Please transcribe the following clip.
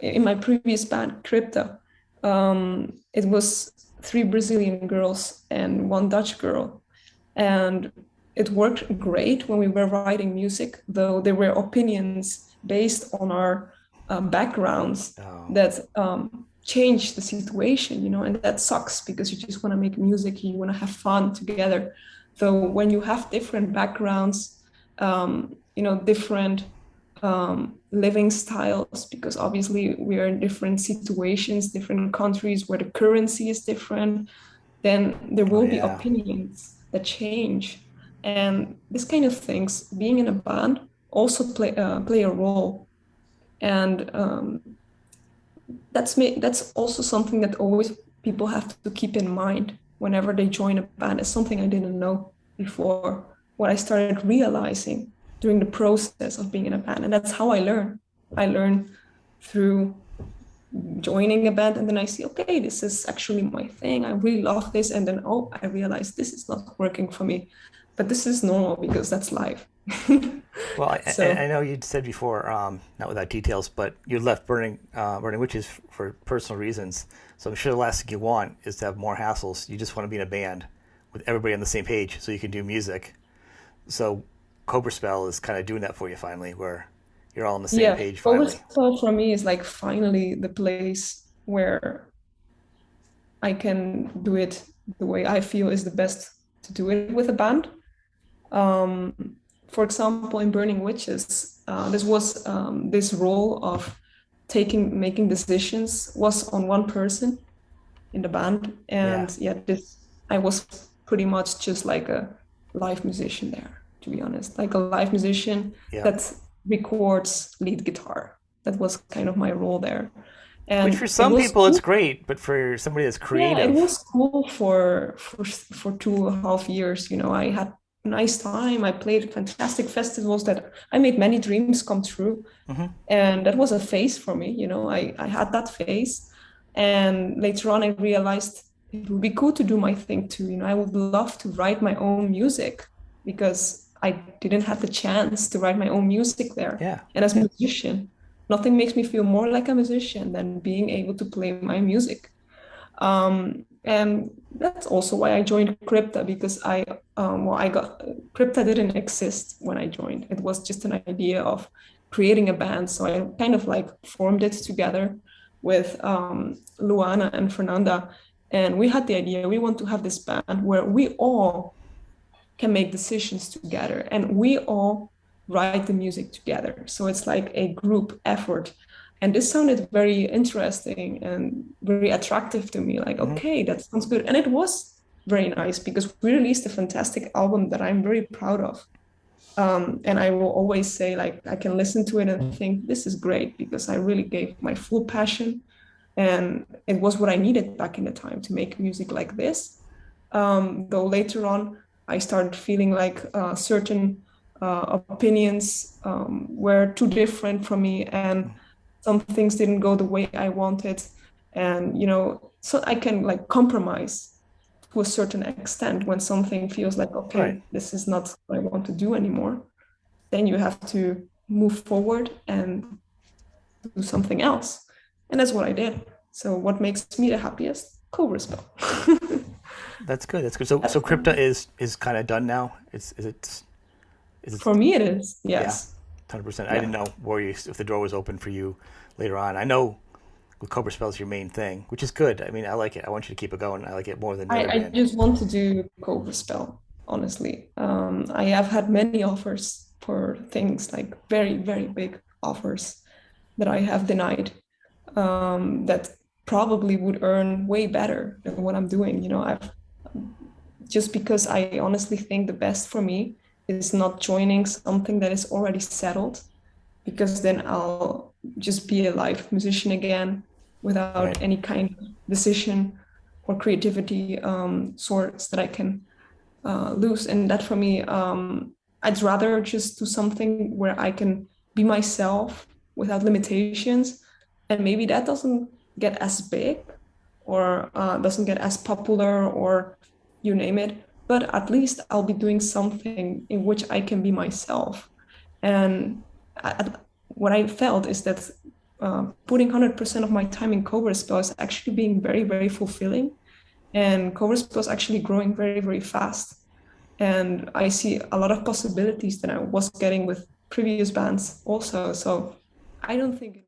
in my previous band, Crypta, it was three Brazilian girls and one Dutch girl. And it worked great when we were writing music, though there were opinions based on our backgrounds Oh, that changed the situation, and that sucks because you just want to make music, you want to have fun together. So when you have different backgrounds, different living styles, because obviously we are in different situations, different countries where the currency is different, then there oh will be yeah. opinions that change. And this kind of things, being in a band, also play a role. And that's also something that always people have to keep in mind whenever they join a band. It's something I didn't know before, what I started realizing during the process of being in a band. And that's how I learn. I learn through joining a band, and then I see, okay, this is actually my thing. I really love this. And then, oh, I realize this is not working for me. But this is normal because that's life. Well, I So know you said before, not without details, but you left Burning Witches for personal reasons. So I'm sure the last thing you want is to have more hassles. You just want to be in a band with everybody on the same page so you can do music. So Cobra Spell is kind of doing that for you finally, where you're all on the same yeah, page Cobra finally. Spell for me is like finally the place where I can do it the way I feel is the best to do it with a band. Um, for example, in Burning Witches, this role of making decisions was on one person in the band, Yeah, and yeah, this I was pretty much just like a live musician there, to be honest, like a live musician yeah. that records lead guitar. That was kind of my role there, Which for and it some was people it's cool. great, but for somebody that's Yeah, it creative, was cool for 2.5 years. I had a nice time. I played fantastic festivals that I made many dreams come true. hmm, And that was a phase for me. I had that phase. And later on, I realized it would be cool to do my thing too. I would love to write my own music because I didn't have the chance to write my own music there. yeah. And as a musician, nothing makes me feel more like a musician than being able to play my music. And that's also why I joined Crypta, because I got Crypta didn't exist when I joined. It was just an idea of creating a band. So I kind of like formed it together with Luana and Fernanda. And we had the idea we want to have this band where we all can make decisions together and we all write the music together. So it's like a group effort. And this sounded very interesting and very attractive to me. Like, Hmm. okay, that sounds good. And it was very nice because we released a fantastic album that I'm very proud of. And I will always say, like, I can listen to it and think, this is great because I really gave my full passion. And it was what I needed back in the time to make music like this. Though later on, I started feeling like certain opinions were too different from me, and some things didn't go the way I wanted. And so I can like compromise to a certain extent when something feels like, Right. okay, this is not what I want to do anymore. Then you have to move forward and do something else. And that's what I did. So what makes me the happiest? Cobra Spell. That's good. That's good. So Crypta is kind of done now. Is it For me, it is. yeah, Yes. 100%. I Yeah. didn't know where you if the door was open for you later on. I know with Cobra Spell is your main thing, which is good. I mean, I like it. I want you to keep it going. I like it more than the other I band. just want to do Cobra Spell, honestly. I have had many offers for things like very, very big offers that I have denied, that probably would earn way better than what I'm doing. I've just because I honestly think the best for me is not joining something that is already settled, because then I'll just be a live musician again Right. without any kind of decision or creativity sorts that I can lose. And that for me, I'd rather just do something where I can be myself without limitations. And maybe that doesn't get as big or doesn't get as popular or you name it, but at least I'll be doing something in which I can be myself. And I, what I felt is that putting 100% of my time in Cobra Spell is actually being very, very fulfilling. And Cobra Spell is actually growing very, very fast. And I see a lot of possibilities that I was getting with previous bands also. So I don't think